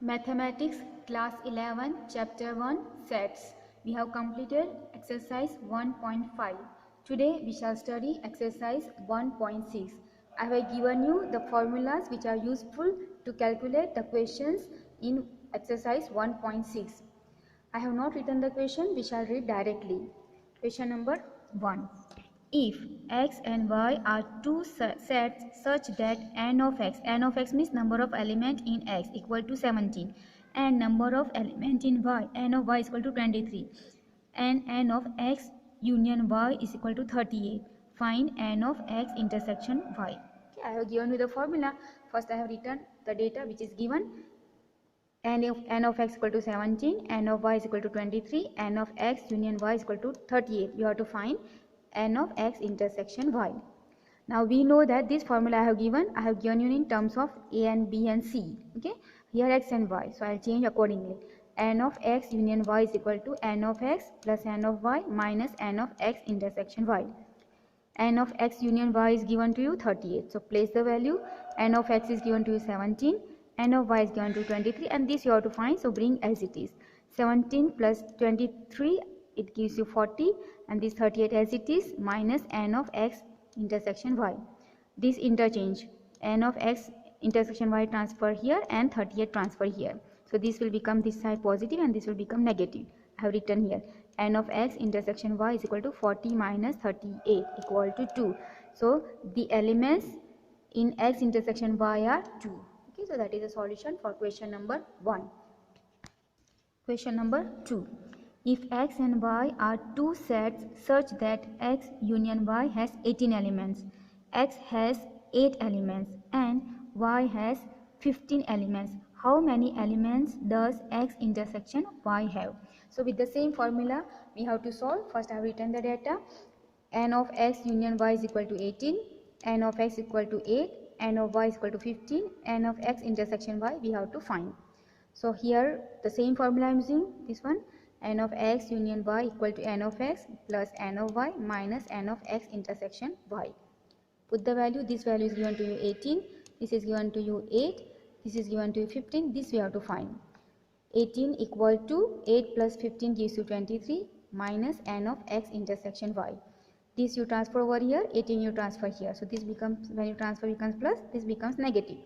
Mathematics Class 11 Chapter 1 Sets. We have completed exercise 1.5. Today we shall study exercise 1.6. I have given you the formulas which are useful to calculate the questions in exercise 1.6. I have not written the question, we shall read directly. Question number 1. If x and y are two sets such that n of x means number of element in x equal to 17 and number of element in y, n of y is equal to 23 and n of x union y is equal to 38. Find n of x intersection y. Okay, I have given you the formula. First I have written the data which is given. N of x equal to 17, n of y is equal to 23, n of x union y is equal to 38. You have to find n of x intersection y. Now we know that this formula I have given you in terms of a and b and c. Okay, here x and y, so I'll change accordingly. N of x union y is equal to n of x plus n of y minus n of x intersection y. N of x union y is given to you 38. So place the value. N of x is given to you 17. N of y is given to 23, and this you have to find. So bring as it is. 17 plus 23, it gives you 40, and this 38 as it is minus n of x intersection y. This interchange, n of x intersection y transfer here and 38 transfer here. So this will become this side positive and this will become negative. I have written here n of x intersection y is equal to 40 minus 38 equal to 2. So the elements in x intersection y are 2. Okay, so that is the solution for question number 1. Question number 2. If x and y are two sets such that x union y has 18 elements, x has 8 elements and y has 15 elements, how many elements does x intersection y have? So with the same formula we have to solve. First I have written the data. N of x union y is equal to 18, n of x equal to 8, n of y is equal to 15, n of x intersection y we have to find. So here the same formula I am using, this one, n of x union y equal to n of x plus n of y minus n of x intersection y. Put the value. This value is given to you 18, this is given to you 8, this is given to you 15, this we have to find. 18 equal to 8 plus 15 gives you 23 minus n of x intersection y. This you transfer over here, 18 you transfer here. So this becomes, when you transfer becomes plus, this becomes negative.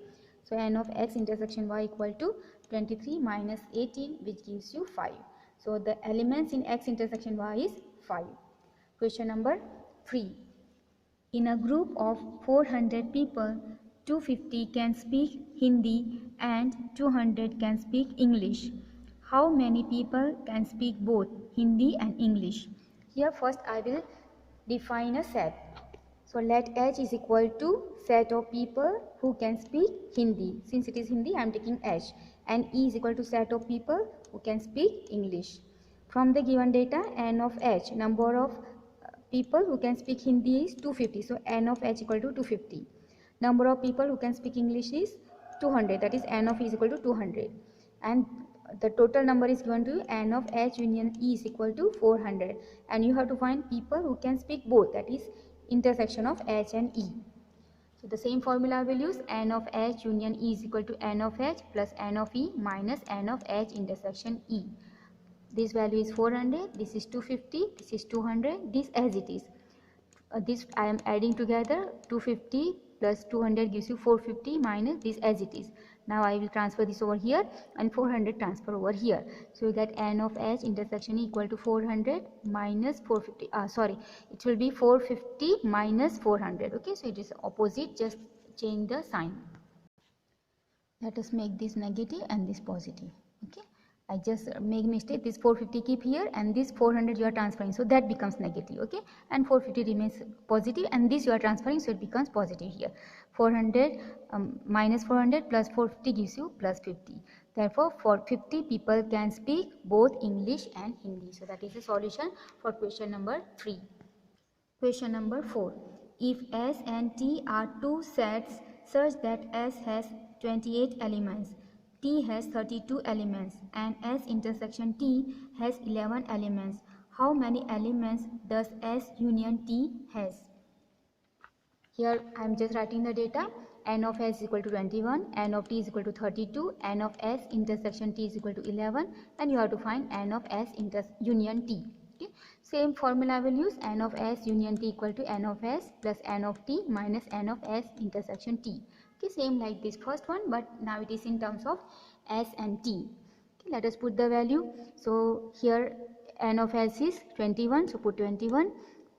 So n of x intersection y equal to 23 minus 18, which gives you 5. So the elements in x intersection y is 5. Question number 3. In a group of 400 people, 250 can speak Hindi and 200 can speak English. How many people can speak both Hindi and English? Here first I will define a set. So let H is equal to set of people who can speak Hindi. Since it is Hindi, I am taking H. And E is equal to set of people who can speak English. From the given data, N of H, number of people who can speak Hindi is 250. So N of H equal to 250. Number of people who can speak English is 200. That is N of E is equal to 200. And the total number is given to you, N of H union E is equal to 400. And you have to find people who can speak both. That is intersection of H and E. So the same formula I will use. N of H union E is equal to N of H plus N of E minus N of H intersection E. This value is 400, this is 250, this is 200, this as it is. This I am adding together. 250 plus 200 gives you 450 minus this as it is. Now I will transfer this over here and 400 transfer over here. So you get N of H intersection E equal to 400 minus 450. It will be 450 minus 400. Okay, so it is opposite. Just change the sign. Let us make this negative and this positive. Okay, I just make mistake. This 450 keep here and this 400 you are transferring, so that becomes negative. Okay, and 450 remains positive and this you are transferring, so it becomes positive here. 400 minus 400 plus 450 gives you plus 50. Therefore, for 50 people can speak both English and Hindi. So that is the solution for question number 3. Question number 4. If S and T are two sets such that S has 28 elements, T has 32 elements and S intersection T has 11 elements, how many elements does S union T has? Here I am just writing the data. n of s is equal to 21, n of t is equal to 32, n of s intersection t is equal to 11, and you have to find n of s union t. Okay, same formula will use n of s union t equal to n of s plus n of t minus n of s intersection t. Okay, same like this first one, but now it is in terms of s and t. Okay, let us put the value. So here n of s is 21, so put 21.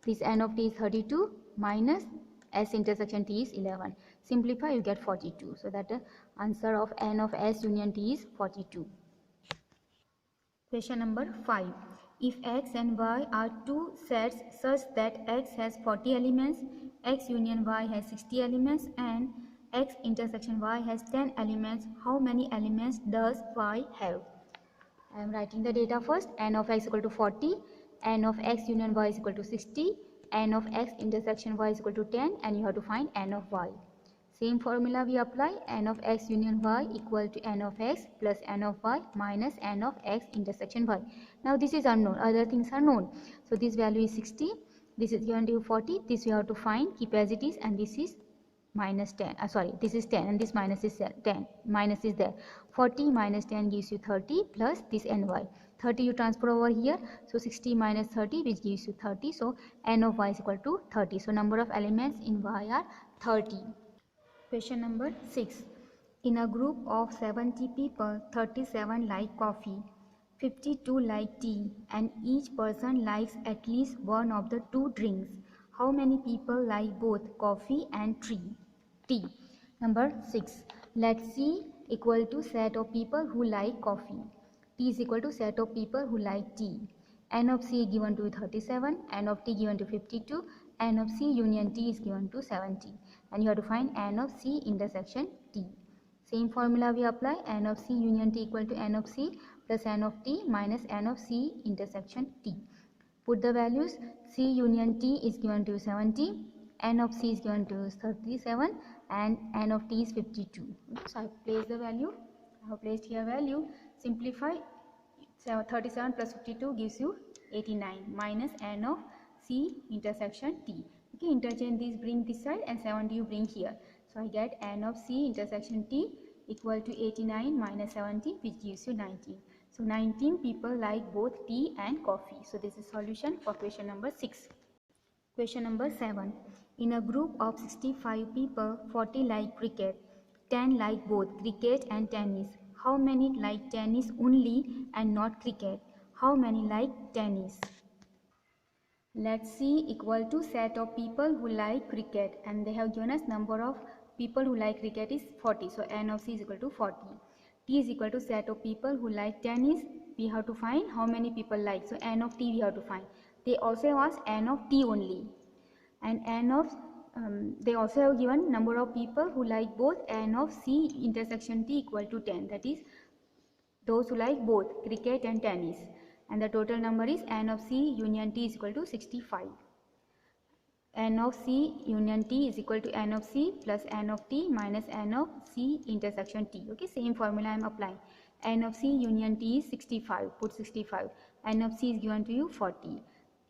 This n of t is 32 minus s intersection t is 11. Simplify, you get 42. So that the answer of n of s union t is 42. Question number 5. If x and y are two sets such that x has 40 elements, x union y has 60 elements, and x intersection y has 10 elements, how many elements does y have? I am writing the data first. N of x equal to 40, n of x union y is equal to 60, n of x intersection y is equal to 10, and you have to find n of y. Same formula we apply. N of x union y equal to n of x plus n of y minus n of x intersection y. Now this is unknown, other things are known. So this value is 60, this is given to you 40, this we have to find, keep as it is, and this is minus 10, this is 10 and this minus is 10, minus is there. 40 minus 10 gives you 30 plus this ny. 30 you transfer over here, so 60 minus 30 which gives you 30, so n of y is equal to 30. So number of elements in y are 30. Question number 6. In a group of 70 people, 37 like coffee, 52 like tea, and each person likes at least one of the two drinks. How many people like both coffee and tea? Number 6. Let C equal to set of people who like coffee. T is equal to set of people who like tea. N of C given to 37, N of T given to 52, N of C union T is given to 70. And you have to find N of C intersection T. Same formula we apply. N of C union T equal to N of C plus N of T minus N of C intersection T. Put the values. C union T is given to 70, N of C is given to 37, and N of T is 52. Okay, so I place the value. I have placed here value. Simplify. 37 plus 52 gives you 89 minus N of C intersection T. Okay, interchange these, bring this side, and 70 you bring here. So I get N of C intersection T equal to 89 minus 70, which gives you 19. So 19 people like both tea and coffee. So this is solution for question number 6. Question number 7. In a group of 65 people, 40 like cricket, 10 like both cricket and tennis. How many like tennis only and not cricket? How many like tennis? Let C equal to set of people who like cricket, and they have given us number of people who like cricket is 40. So N of C is equal to 40. T is equal to set of people who like tennis. We have to find how many people like. So N of T we have to find. They also ask N of T only. And N of they also have given number of people who like both. N of C intersection T equal to 10. That is those who like both cricket and tennis. And the total number is N of C union T is equal to 65. N of C union T is equal to N of C plus N of T minus N of C intersection T. Okay, same formula I am applying. N of C union T is 65. Put 65. N of C is given to you 40.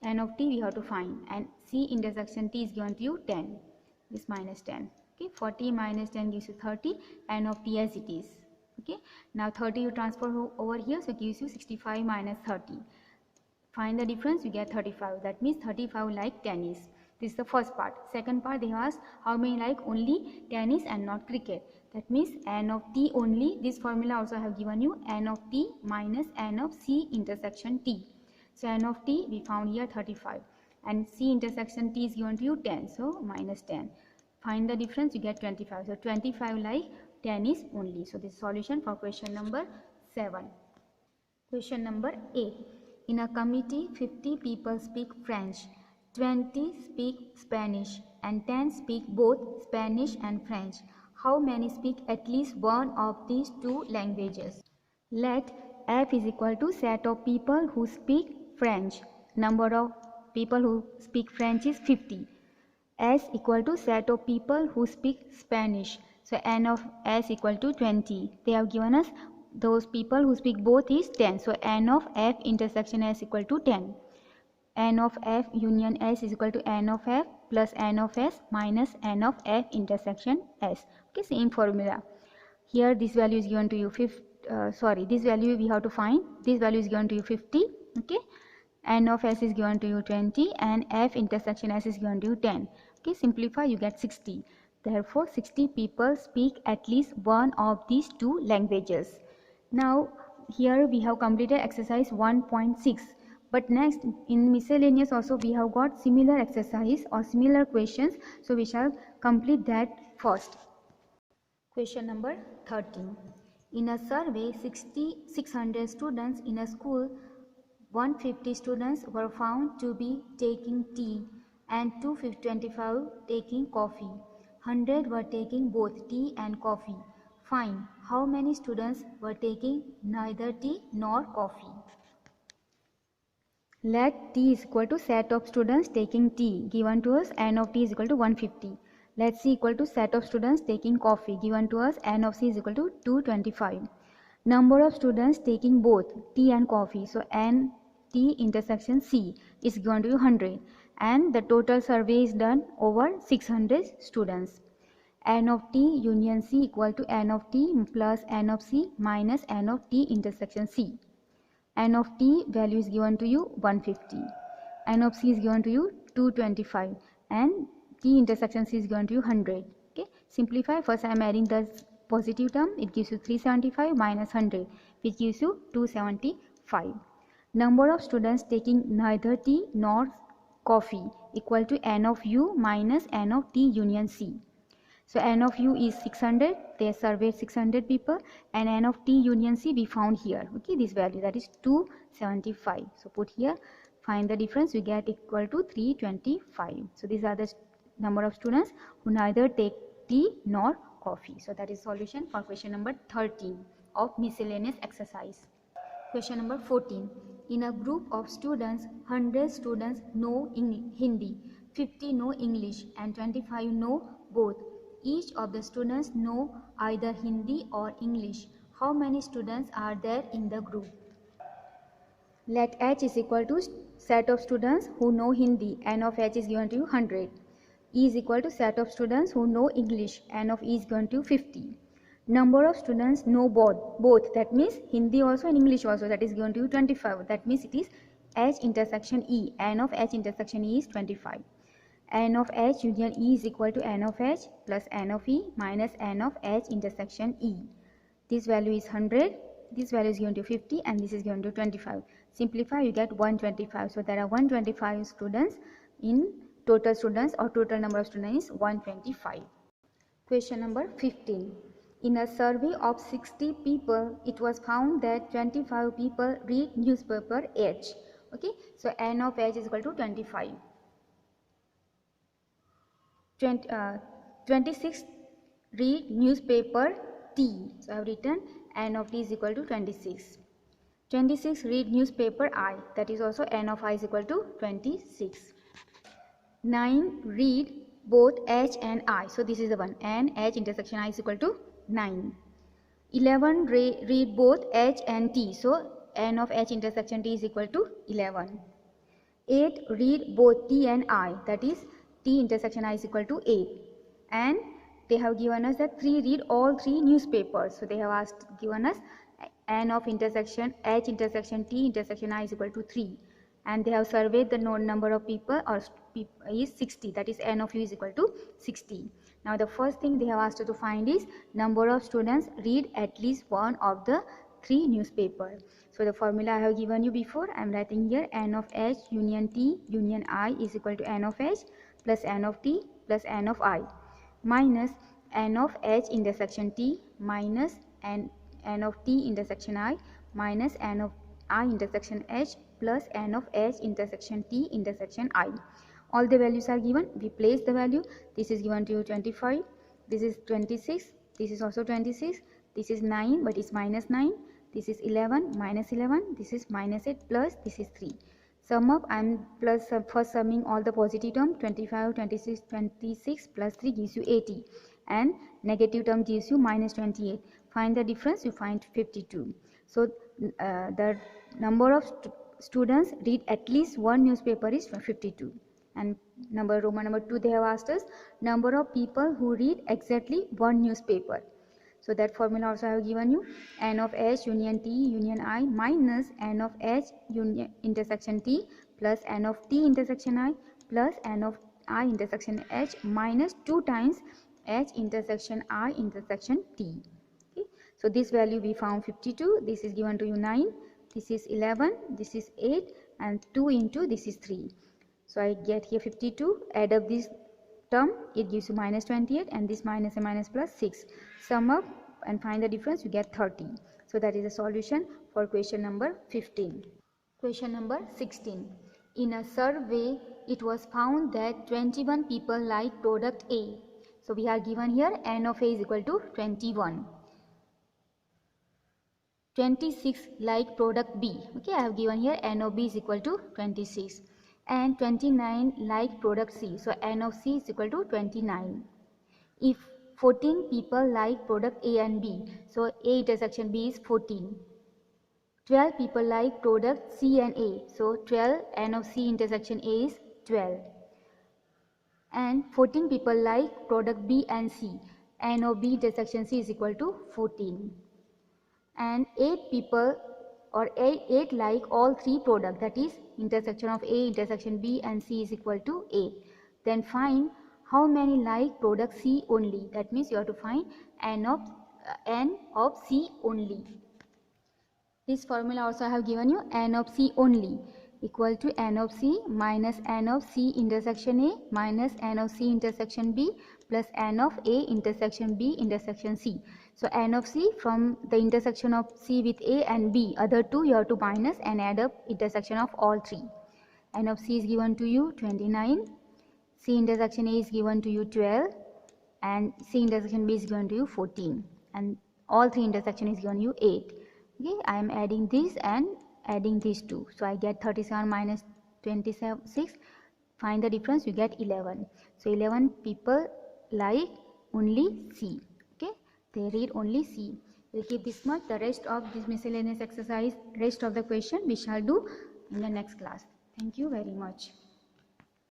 N of T we have to find, and C intersection T is given to you 10. This minus 10. Okay, 40 minus 10 gives you 30. N of T as it is. Okay, now 30 you transfer over here, so it gives you 65 minus 30. Find the difference, you get 35. That means 35 like tennis. This is the first part. Second part, they ask how many like only tennis and not cricket. That means N of T only. This formula also I have given you, N of T minus N of C intersection T. So N of T we found here 35, and C intersection T is given to you 10, so minus 10. Find the difference, you get 25. So 25 like tennis only. So this is solution for question number 7. Question number 8. In a committee, 50 people speak French, 20 speak Spanish, and 10 speak both Spanish and French. How many speak at least one of these two languages? Let F is equal to set of people who speak French. Number of people who speak French is 50. S equal to set of people who speak Spanish. So N of S equal to 20. They have given us those people who speak both is 10. So N of F intersection S equal to 10. N of F union S is equal to N of F plus N of S minus N of F intersection S. Okay, same formula. Here this value is given to you this value we have to find. This value is given to you 50. Okay, n of s is given to you 20 and f intersection s is given to you 10. Okay, simplify, you get 60. Therefore 60 people speak at least one of these two languages. Now here we have completed exercise 1.6, but next in miscellaneous also we have got similar exercise or similar questions, so we shall complete that first. Question number 13. In a survey, 600 students in a school, 150 students were found to be taking tea and 225 taking coffee. 100 were taking both tea and coffee. Find how many students were taking neither tea nor coffee. Let T is equal to set of students taking tea, given to us n of t is equal to 150. Let C equal to set of students taking coffee, given to us n of C is equal to 225. Number of students taking both tea and coffee, so n T intersection C is given to you 100, and the total survey is done over 600 students. N of T union C equal to n of T plus n of C minus n of T intersection C. N of T value is given to you 150, N of C is given to you 225, and T intersection C is given to you 100. Okay, simplify. First I am adding the positive term, it gives you 375 minus 100, which gives you 275. Number of students taking neither tea nor coffee equal to N of U minus N of T union C. So n of u is 600, they surveyed 600 people, and n of t union c we found here. Okay, this value, that is 275. So put here, find the difference, we get equal to 325. So these are the number of students who neither take tea nor coffee. So that is solution for question number 13 of miscellaneous exercise. Question number 14. In a group of students, 100 students know Hindi, 50 know English, and 25 know both. Each of the students know either Hindi or English. How many students are there in the group? Let H is equal to set of students who know Hindi. N of H is given to you 100. E is equal to set of students who know English. N of E is given to you 50. Number of students know both. That means Hindi also and English also. That is given to you 25. That means it is H intersection E. N of H intersection E is 25. N of H union E is equal to N of H plus N of E minus N of H intersection E. This value is 100, this value is given to 50, and this is given to 25. Simplify, you get 125. So there are 125 students in total students, or total number of students is 125. Question number 15. In a survey of 60 people, it was found that 25 people read newspaper H. Okay, so N of H is equal to 25. 26 read newspaper T. So I have written N of T is equal to 26. 26 read newspaper I. That is also N of I is equal to 26. 9 read both H and I. So this is the one. N H intersection I is equal to 9. 11 read both H and T. So N of H intersection T is equal to 11. 8 read both T and I. That is T intersection I is equal to 8, and they have given us that 3 read all 3 newspapers. So they have given us N of intersection H intersection T intersection I is equal to 3, and they have surveyed the number of people is 60. That is N of U is equal to 60. Now the first thing they have asked us to find is number of students read at least one of the 3 newspapers. So the formula I have given you before, I am writing here N of H union T union I is equal to N of H plus N of T plus N of I minus N of H intersection T minus N of T intersection I minus N of I intersection H plus N of H intersection T intersection I. All the values are given. We place the value. This is given to you 25. This is 26. This is also 26. This is 9, but it's minus 9. This is 11 minus 11. This is minus 8 plus this is 3. Sum up, I am first summing all the positive term. 25, 26, 26 plus 3 gives you 80, and negative term gives you minus 28. Find the difference, you find 52. So the number of students read at least one newspaper is 52. And Roman number 2, they have asked us number of people who read exactly one newspaper. So that formula also I have given you. N of H union T union I minus N of H union intersection T plus N of T intersection I plus N of I intersection H minus 2 times H intersection I intersection T. Okay. So this value we found 52. This is given to you 9. This is 11. This is 8. And 2 into this is 3. So I get here 52. Add up this term, it gives you minus 28, and this minus and minus plus 6. Sum up and find the difference, you get 30. So that is the solution for question number 15. Question number 16. In a survey, it was found that 21 people like product A. So we are given here N of A is equal to 21. 26 like product B. Okay, I have given here N of B is equal to 26. And 29 like product C. So N of C is equal to 29. If 14 people like product A and B, so A intersection B is 14. 12 people like product C and A, so 12 N of C intersection A is 12. And 14 people like product B and C, N of B intersection C is equal to 14. And 8 people or 8 like all 3 products, that is intersection of A intersection B and C is equal to 8. Then find how many like product C only. That means you have to find N of C only. This formula also I have given you, N of C only equal to N of C minus N of C intersection A minus N of C intersection B plus N of A intersection B intersection C. So N of C from the intersection of C with A and B, other 2 you have to minus and add up intersection of all 3. N of C is given to you 29, C intersection A is given to you 12, and C intersection B is given to you 14, and all 3 intersection is given you 8. Okay, I am adding this and adding these 2. So I get 37 minus 26. Find the difference, you get 11. So 11 people like only C. Okay, they read only C. We'll keep this much. The rest of this miscellaneous exercise, rest of the question we shall do in the next class. Thank you very much.